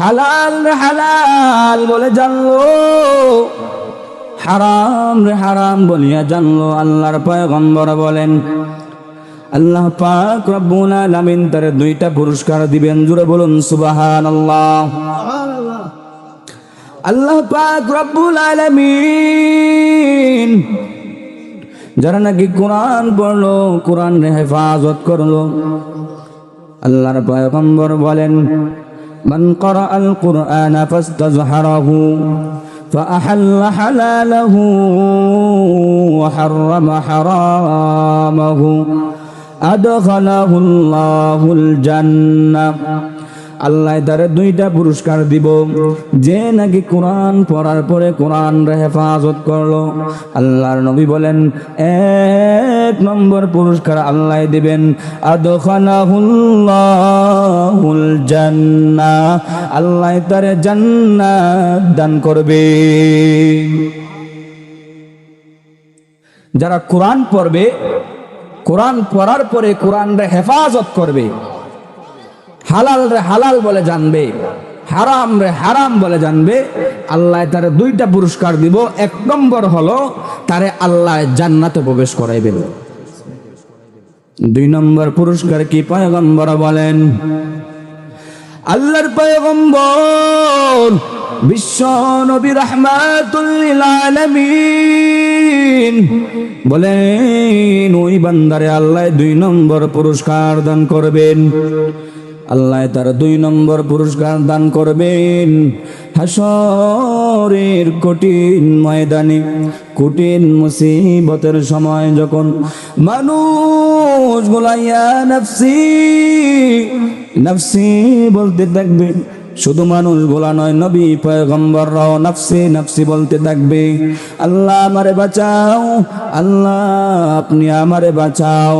হালাল রে হালাল বলে জানলো, হারাম রে হারাম বলিয়া জানলো। আল্লাহর পয়গম্বর বলেন, আল্লাহ পাক রব্বুল আলামিন তার দুইটা পুরস্কার দিবেন। জোরে বলুন সুবহানাল্লাহ। আল্লাহ পাক রব্বুল আলামিন যারা নাকি কোরআন পড়লো, কোরআনের হেফাজত করলো, আল্লাহর পয়গম্বর বলেন, মান ক্বারাআল কুরআনা ফাস্তাযহারাহু ফাআহাল্লা হালালাহু ওয়া হাররামা হারামাহু আদখালাহুল্লাহুল জান্নাহ। আল্লাহ তারে দুইটা পুরস্কার দিব। যে নাকি কোরআন পড়ার পরে কোরআনের হেফাজত করলো, আল্লাহর নবী বলেন 1 নম্বর পুরস্কার আল্লাহ দিবেন, আদখালাহুল্লাহুল জান্নাহ, আল্লাহ তারে জান্নাত দান করবে। যারা কোরআন পড়বে, কোরআন পড়ার পরে কোরআনের হেফাজত করবে, হালাল রে হালাল বলে জানবে, হারাম রে হারাম বলে জানবে, আল্লাহ তারে দুইটা পুরস্কার দিব। 1 নম্বর হলো তারে আল্লাহ জান্নাতে প্রবেশ করাইবেন। 2 নম্বর পুরস্কার কি পয়গম্বর বলেন, আল্লাহর পয়গম্বর বিশ্ব নবী রাহমাতুল লিল আলামিন বলেন, ওই বান্দারে আল্লাহ 2 নম্বর পুরস্কার দান করবেন। আল্লাহ তার 2 নম্বর পুরস্কার দান করবেন। হাসরের কঠিন ময়দানে, কঠিন মুসিবতের সময় যখন মানুষ গুলাইয়া নাফসি নাফসি বলতে থাকবে, শুধু মানুষ গোলা নয়, নবী পয়গম্বররাও নাফসি নাফসি বলতে থাকবে, আল্লাহ আমারে বাঁচাও, আল্লাহ আপনি আমারে বাঁচাও।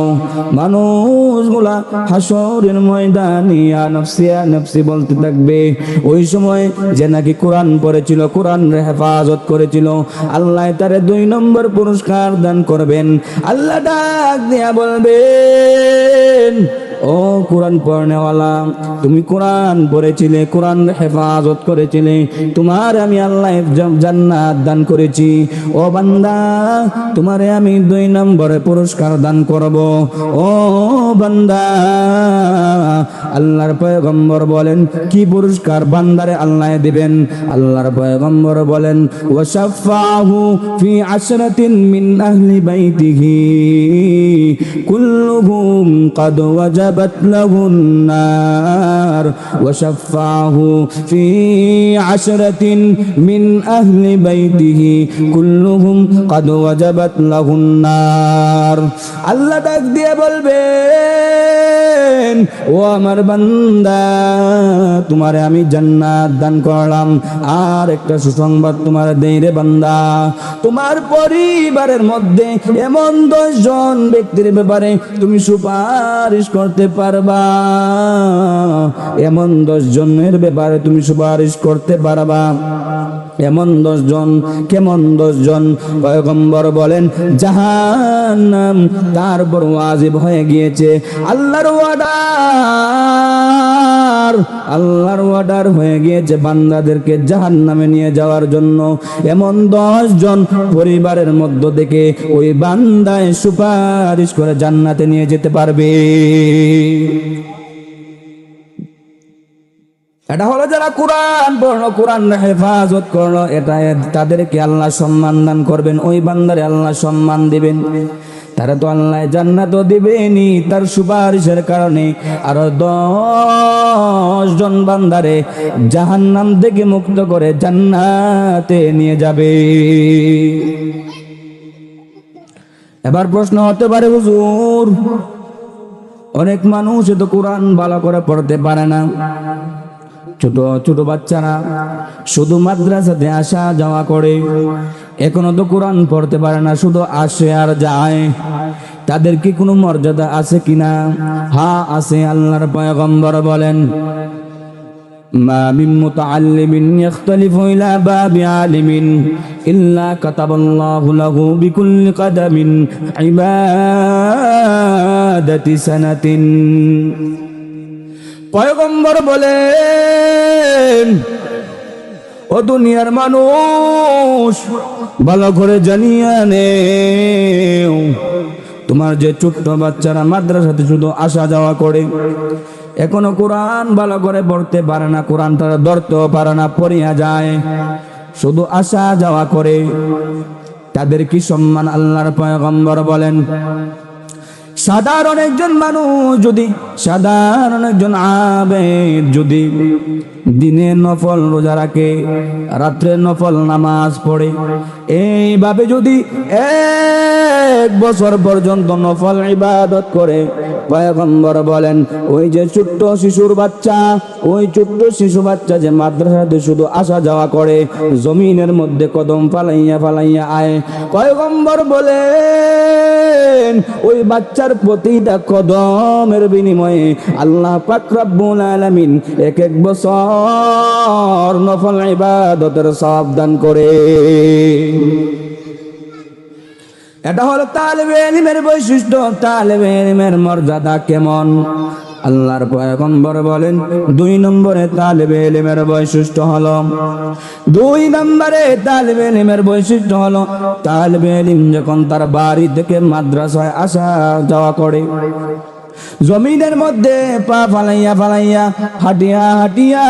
মানুষগুলা হাসরের ময়দানে নাফসি নাফসি বলতে থাকবে। ওই সময় যে নাকি কোরআন পড়েছিল, কোরআনের হেফাজত করেছিল, আল্লাহ তারে 2 নম্বর পুরস্কার দান করবেন। আল্লাহ ডাক দিয়া বলবেন, ও কোরআন পড়নেওয়ালা, তুমি কোরআন পড়েছিলে, কোরআন হেফাজত করেছিলে, তোমার আমি আল্লাহ জান্নাত দান করেছি। ও বান্দা, তোমারে আমি 2 নম্বরে পুরস্কার দান করব। ও বান্দা, আল্লাহর পয়গম্বর বলেন, কি পুরস্কার বান্দারে আল্লাহ দিবেন? আল্লাহর পয়গম্বর বলেন, ওয়াশাফাহু ফি আশরাতিন মিন আহলি বাইতিহি কুল্লুহুম قد وجبت له النار وشفعه في 10 من أهل بيته كلهم قد وجبت له النار। আল্লাহ ডাক দিয়ে বলবেন, ও আমার বান্দা, তোমারে আমি জান্নাত দান করলাম। আর একটা সুসংবাদ তোমার দেই রে বান্দা, তোমার পরিবারের মধ্যে এমন 10 জন ব্যক্তির ব্যাপারে তুমি সুপারিশ করতে পারবা, এমন 10 জনের ব্যাপারে তুমি সুপারিশ করতে পারবা। এমন 10 জন, কেমন 10 জন? পয়গম্বর বলেন, জাহান্নাম তার উপর ওয়াজিব হয়ে গিয়েছে। আল্লাহর অর্ডার হয়ে গিয়েছে বান্দাদেরকে জাহান্নামে নিয়ে যাওয়ার জন্য। এমন 10 জন পরিবারের মধ্য থেকে ওই বান্দায় সুপারিশ করে জান্নাতে নিয়ে যেতে পারবে। এটা হলো যারা কোরআন পড়লো, কোরআন হেফাজত করলো, এটা তাদেরকে আল্লাহ সম্মান দান করবেন। ওই বান্দারে আল্লাহ সম্মান দিবেন। তারা তো আল্লাহ জান্নাতও দিবেনি, তার সুপারিশের কারণে আরো 10 জন বান্দারে জাহান্নাম থেকে মুক্ত করে জান্নাতে নিয়ে যাবে। এবার প্রশ্ন হতে পারে, হুজুর, অনেক মানুষ তো কোরআন ভালো করে পড়তে পারে না, ছোট ছোট বাচ্চারা শুধু মাদ্রাসাতে আসা যাওয়া করে, এখনো তো কোরআন পড়তে পারে না, শুধু আসে আর যায়, তাদের কি কোনো মর্যাদা আছে কিনা? হ্যাঁ আছে। আল্লাহর পয়গম্বর বলেন, মা মিন মুতাআল্লিমিন ইখতালিফু ইলা বাবি আলিমিন ইল্লা কাতাবাল্লাহু লাহু বিকুল্লি কদামিন ইবাদাতি সানাতিন। পয়গম্বর বলেন, ও দুনিয়ার মানুষ, ভালো করে জানিয়ে নেও, তোমার যে ছোট্ট বাচ্চারা মাদ্রাসাতে শুধু আসা যাওয়া করে, এখনো কোরআন ভালো করে পড়তে পারে না, কোরআন তারা ধরতেও পারে না, পড়িয়া যায়, শুধু আসা যাওয়া করে, তাদের কি সম্মান? আল্লাহর পয়গম্বর বলেন, সাধারণ একজন মানুষ যদি, সাধারণ একজন আবেদ যদি দিনে নফল রোজা রাখে, রাত্রে নফল নামাজ পড়ে, এইভাবে যদি 1 বছর পর্যন্ত নফল ইবাদত করে, পয়গম্বর বলেন ওই যে ছোট্ট শিশুর বাচ্চা, ওই ছোট্ট শিশু বাচ্চা যে মাদ্রাসাতে শুধু আসা যাওয়া করে, জমিনের মধ্যে কদম ফালাইয়া ফালাইয়া আয়, পয়গম্বর বলেন ওই বাচ্চার প্রতিটা কদমের বিনিময়ে আল্লাহ পাক রব্বুল আলামিন 1 বছর নফল ইবাদতের সওয়াব দান করে। এটা হলো তালেবে ইলমের বৈশিষ্ট্য। তালেবে ইলমের মর্যাদা কেমন? আল্লাহর পয়গম্বর বলেন 2 নম্বরে তালেবে ইলমের বৈশিষ্ট্য হলো, 2 নম্বরে তালেবে ইলমের বৈশিষ্ট্য হলো, তালেবে ইলম যখন তার বাড়ি থেকে মাদ্রাসায় আসা যাওয়া করে, জমিনের মধ্যে পা ফালাইয়া ফালাইয়া, হাঁটিয়া হাঁটিয়া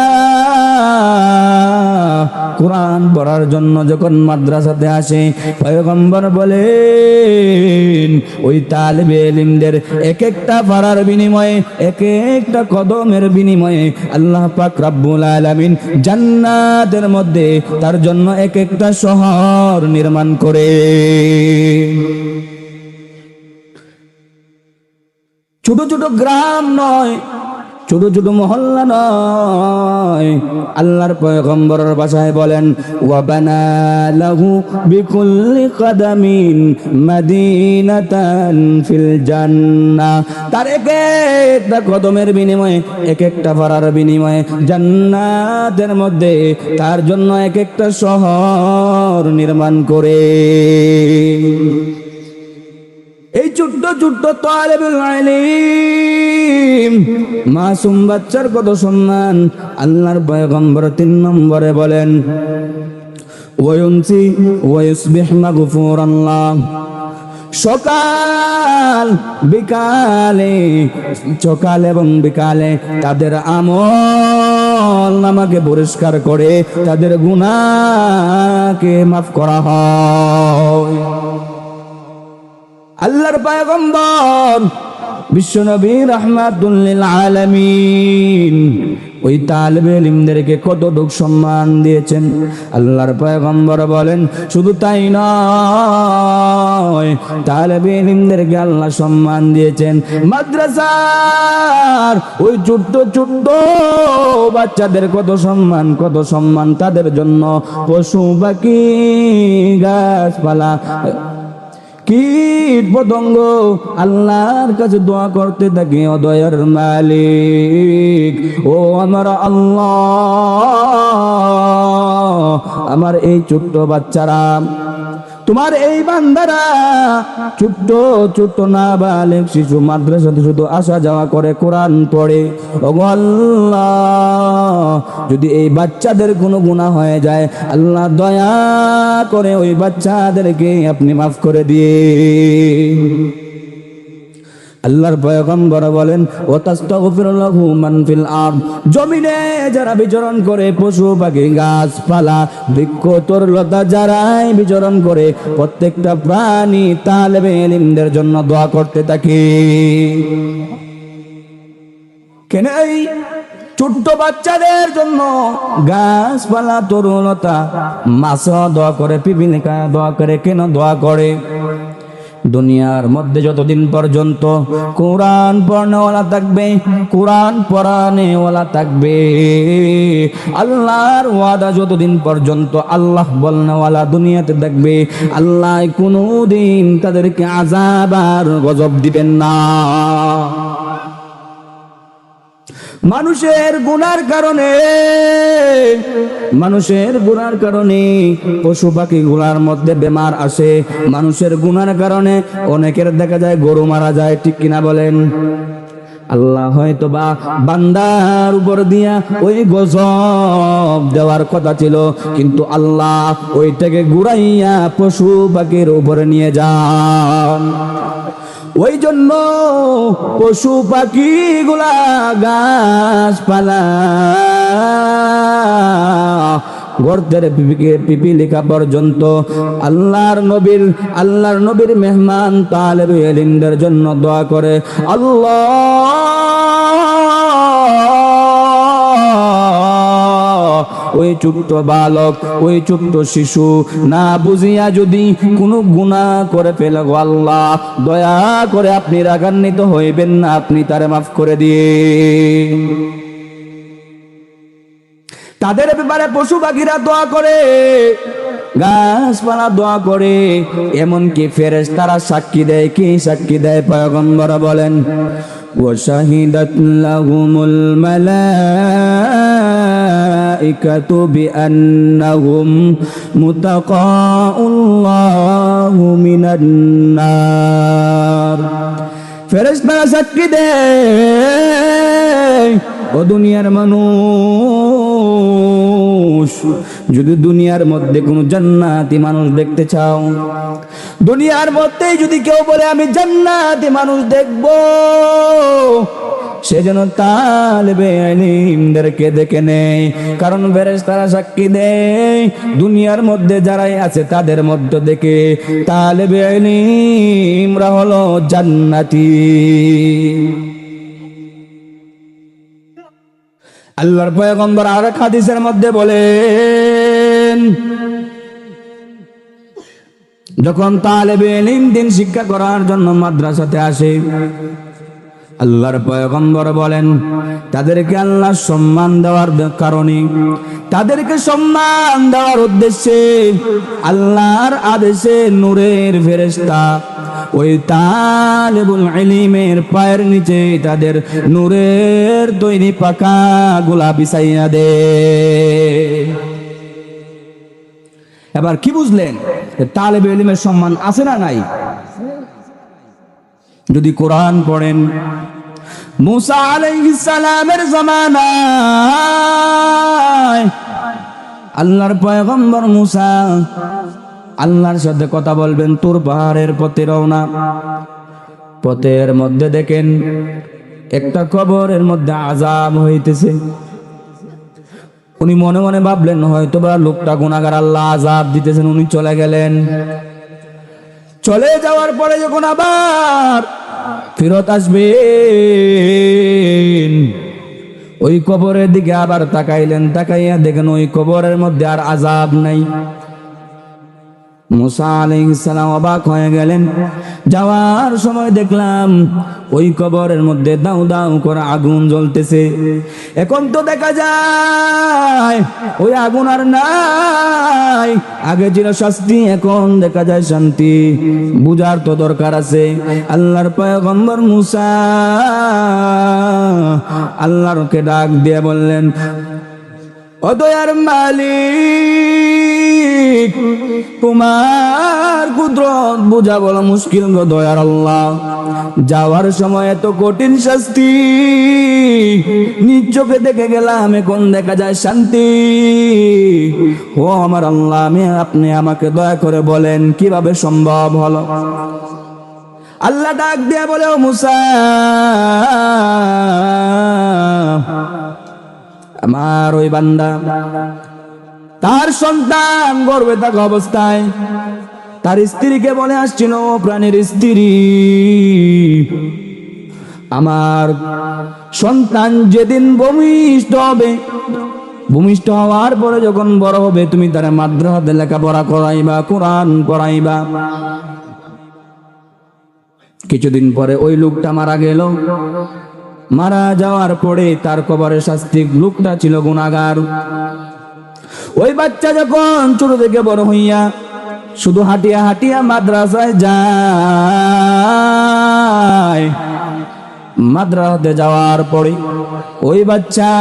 কোরআন পড়ার জন্য যখন মাদ্রাসাতে আসে, পয়গম্বর বলেন ওই তালেবে ইলমদের এক একটা পাড়ার বিনিময়ে, এক একটা কদমের বিনিময়ে আল্লাহ পাক রব্বুল আলামিন জান্নাতের মধ্যে তার জন্য এক একটা শহর নির্মাণ করে। ছোট ছোট গ্রাম নয়, ছোট ছোট মহল্লা নয়, আল্লাহর পয়গম্বরের ভাষায় বলেন ওয়া বানা লাহু বিকুল্লি কদামিন মাদিনাতান ফিল জান্নাহ, তার এক একটা কদমের বিনিময়ে, এক একটা পাড়ার বিনিময়ে জান্নাতের মধ্যে তার জন্য এক একটা শহর নির্মাণ করে। এই ছোট্ট ছোট্ট তালেবুল ইলম মাসুম বাচ্চার কত সম্মান! আল্লাহর পয়গম্বর 3 নম্বরে বলেন ওয়ায়ুমসি ওয়ায়ুসবিহ মাগফুরাল্লাহ, সকাল বিকালে, সকাল এবং বিকালে তাদের আমল নামাকে পরিষ্কার করে তাদের গুনাহকে মাফ করা হয়। আল্লাহর পয়গম্বর বিশ্বনবী রাহমাতুল লিল আলামিন ওই তালেবে ইলমদেরকে কতটুকু সম্মান দিয়েছেন। আল্লাহর পয়গম্বর বলেন শুধু তাই নয়, তালেবে ইলমদেরকে আল্লাহ সম্মান দিয়েছেন মাদ্রাসার ওই ছোট্ট ছোট্ট বাচ্চাদের কত সম্মান, কত সম্মান তাদের জন্য। পশু পাখি গাছপালা কীট পতঙ্গ আল্লাহর কাছে দোয়া করতে থাকে, ও দয়ার মালিক, ও আমার আল্লাহ, আমার এই ছোট্ট বাচ্চারা, তোমার এই বান্দারা ছোট্ট ছোট্ট নাবালিগ শিশু মাদ্রাসাতে শুধু আসা যাওয়া করে, কোরআন পড়ে, ওগো আল্লাহ যদি এই বাচ্চাদের কোনো গুনাহ হয়ে যায়, আল্লাহ দয়া করে ওই বাচ্চাদেরকে আপনি মাফ করে দিয়ে। আল্লাহর পয়গম্বর বলেন ওয়া তাস্তাগফিরু লাহু মান ফিল আরদ, জমিনে যারা বিচরণ করে, পশু পাখি গাছপালা বৃক্ষ তরুলতা যারাই বিচরণ করে, প্রত্যেকটা প্রাণী তালেবে ইলমদের জন্য দোয়া করতে থাকে। কেন এই ছোট্ট বাচ্চাদের জন্য গাছপালা তরুলতা মাছ দোয়া করে, পিপিলিকা দোয়া করে? কেন দোয়া করে? দুনিয়ার মধ্যে যতদিন পর্যন্ত কোরআন পড়নেওয়ালা থাকবে, কোরআন পড়ানেওয়ালা থাকবে, আল্লাহর ওয়াদা যতদিন পর্যন্ত আল্লাহ বলনেওয়ালা দুনিয়াতে থাকবে, আল্লাহ কোনোদিন তাদেরকে আযাব আর গজব দিবেন না। মানুষের গুনার কারণে, মানুষের গুনার কারণে পশু পাখি গুলার মধ্যে বেমার আসে, মানুষের গুনার কারণে অনেকের দেখা যায় গরু মারা যায়, ঠিক কিনা বলেন? আল্লাহ হয়তো বা বান্দার উপর দিয়া ওই গজব দেওয়ার কথা ছিল, কিন্তু আল্লাহ ওইটাকে ঘুরাইয়া পশু পাখির উপরে নিয়ে যান। ওই জন্য পশু পাখিগুলা গাছপালা গর্তের পিপিলিকা পর্যন্ত আল্লাহর নবীর মেহমান তালেবে ইলমদের জন্য দোয়া করে, আল্লাহ ওই ছোট্ট বালক, ওই ছোট্ট শিশু না বুঝিয়া যদি কোনো গুনাহ করে ফেলে, গো আল্লাহ দয়া করে আপনি রাগান্বিত হইবেন না, আপনি তারে মাফ করে দিয়ে। তাদের ব্যাপারে পশু পাখিরা দোয়া করে, গাছপালা দোয়া করে, এমনকি ফেরেশতারা সাক্ষী দেয়। কি সাক্ষী দেয়? পয়গম্বর বলেন, وشهدت لهم الملائكة بأنهم متقاء الله من النار। ফেরেশতারা সাক্ষী দেয়, ও দুনিয়ার মানুষ, যদি দুনিয়ার মধ্যে কোনো জান্নাতি মানুষ দেখতে চাও, দুনিয়ার মধ্যে যদি কেউ বলে আমি জান্নাতি মানুষ দেখব, সে যেন তালেবে ইলমদেরকে দেখে নেয়। কারণ ফেরেশতারা সাক্ষী দেয়, দুনিয়ার মধ্যে যারাই আছে তাদের মধ্যে দেখে তালেবে ইলমরা হলো জান্নাতি। আল্লাহর পয়গম্বর আরেক হাদিসের মধ্যে বলেন, যখন তালেবে ইলম দিন শিক্ষা করার জন্য মাদ্রাসাতে আসে, আল্লাহর পয়গম্বর বলেন তাদেরকে আল্লাহ সম্মান দেওয়ার কারণে, তাদেরকে সম্মান দেওয়ার উদ্দেশ্যে আল্লাহর আদেশে নূরের ফেরেশতা ওই তালেবুল ইলমের পায়ের নিচে তাদের নূরের তৈরি পাকা গোলা বিছাইয়া দে। এবার কি বুঝলেন? তালেবে ইলমের সম্মান আছে না নাই? যদি কোরআন পড়েন, মুসা আলাইহিস সালামের জামানায় আল্লাহর পয়গম্বর মুসা আল্লাহর সাথে কথা বলবেন, তুর পাহাড়ের পথে রওনা। পথের মধ্যে দেখেন একটা কবরের মধ্যে আযাব হইতেছে। উনি মনে মনে ভাবলেন হয়তো বা লোকটা গুনাহগার, আল্লাহ আযাব দিতেছেন। উনি চলে গেলেন। চলে যাওয়ার পরে যখন আবার ফেরত আসবেন, ওই কবরের দিকে আবার তাকাইলেন। তাকাইয়া দেখেন ওই কবরের মধ্যে আর আযাব নাই। মুসা আলাইহিস সালাম অবাক হয়ে গেলেন। যাওয়ার সময় দেখলাম ওই কবরের মধ্যে দাউ দাউ করে আগুন জ্বলতেছে। এখন তো দেখা যায় ওই আগুন আর নাই, আগে ছিল শাস্তি, এখন দেখা যায় শান্তি। বুঝার তো দরকার আছে। আল্লাহর পয়গম্বর মুসা আল্লাহকে ডাক দিয়ে বললেন, ও দয়ার মালিক, তোমার কুদরত বুঝা বলা মুশকিল গো দয়ার আল্লাহ। যাওয়ার সময় এত কঠিন শাস্তি নিজ চোখে দেখে গেলাম, এখন দেখা যায় শান্তি। ও আমার আল্লাহ, আপনি আমাকে দয়া করে বলেন কিভাবে সম্ভব হলো? আল্লাহ ডাক দিয়া বলে, ও মুসা, আমার ওই বান্দা তার সন্তান গর্ভে থাকা অবস্থায় তার স্ত্রীকে বলে আসছিল, প্রাণের স্ত্রী, আমার সন্তান যেদিন ভূমিষ্ঠ হবে, ভূমিষ্ঠ হওয়ার পরে যখন বড় হবে, তুমি তার মাদ্রাসাতে লেখাপড়া করাইবা, কোরআন পড়াইবা। কিছুদিন পরে ওই লোকটা মারা গেল। মারা যাওয়ার পরে তার কবরের শাস্তি, লোকটা ছিল গুনাহগার। ওই বাচ্চা যখন ছোট থেকে বড় হইয়া শুধু হাঁটিয়া হাঁটিয়া মাদ্রাসায় যায়, মাদ্রাসাতে যাওয়ার পরে ওই বাচ্চা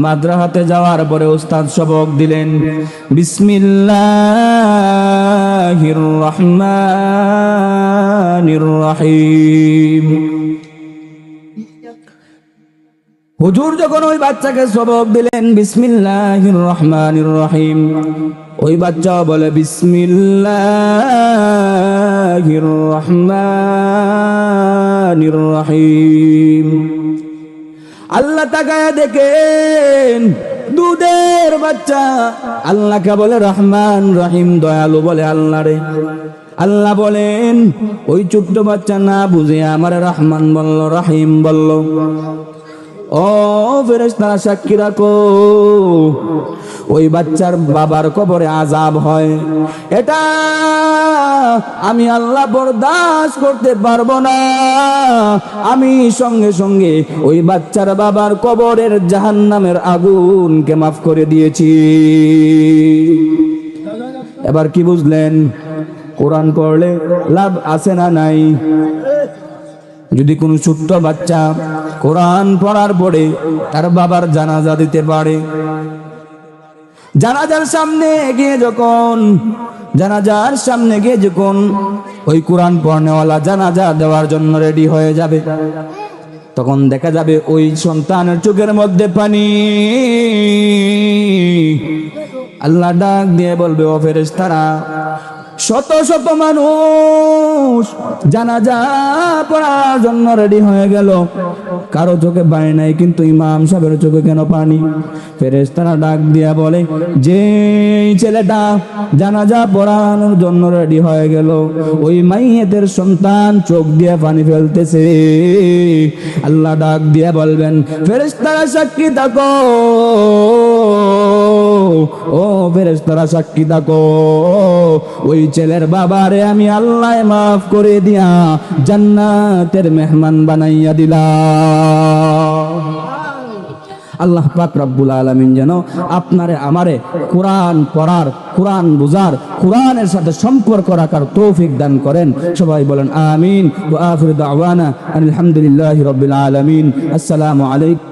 মাদ্রাসাতে যাওয়ার পরে উস্তাদ সবক দিলেন, বিসমিল্লাহির রহমানির রহিম। হুজুর যখন ওই বাচ্চাকে সবক দিলেন বিসমিল্লাহির রহমানির রহিম, ওই বাচ্চা বলে বিসমিল্লাহির রহমানির রহিম। আল্লাহ তাকায়া দেখেন দুধের বাচ্চা আল্লাহকে বলে রহমান রহিম, দয়ালু বলে আল্লাহ রে। আল্লাহ বলেন ওই ছোট্ট বাচ্চা না বুঝে আমার রহমান বলল, রহিম বলল। ও ফেরেশতারা সাক্ষী রাখো, ওই বাচ্চার বাবার কবরে আযাব হয়, এটা আমি আল্লাহ বরদাস্ত করতে পারবো না। আমি সঙ্গে সঙ্গে ওই বাচ্চার বাবার কবরের জাহান্নামের আগুনকে মাফ করে দিয়েছি। এবার কি বুঝলেন? কোরআন পড়লে লাভ আছে না নাই? যদি কোনো ছোট্ট বাচ্চা কোরআন পড়ার পরে তার বাবার জানাজা দিতে পারে, জানাজার সামনে গিয়ে যখন ওই কোরআন পড়নেওয়ালা জানাজা দেওয়ার জন্য রেডি হয়ে যাবে, তখন দেখা যাবে ওই সন্তানের চোখের মধ্যে পানি। আল্লাহ ডাক দিয়ে বলবে, ও ফেরেশতারা, শত শত মানুষ জানাজা পড়ার জন্য রেডি হয়ে গেল, কারো চোখে পানি নাই, কিন্তু ইমাম সাহেবের চোখে কেন পানি? ফেরেশতারা ডাক দিয়া বলে, যে ছেলেটা জানাজা পড়ানোর জন্য রেডি হয়ে গেল, ওই মাইয়েতের সন্তান চোখ দিয়ে পানি ফেলতেছে। আল্লাহ ডাক দিয়া বলবেন, ফেরেশতারা সাক্ষী থাকো, ও ফেরেশতারা সাক্ষী থাকো, ওই ছেলের বাবারে আমি আল্লাহ মাফ করে দিয়া জান্নাতের মেহমান বানাইয়া দিলাম। আল্লাহ পাক রব্বুল আলামিন যেন আপনারে আমারে কোরআন পড়ার, কোরআন বুঝার, কোরআনের সাথে সম্পর্ক রাখার তৌফিক দান করেন। সবাই বলেন আমিন। ওয়া আখিরু দাওয়ানা আলহামদুলিল্লাহি রাব্বিল আলামিন। আসসালামু আলাইকুম।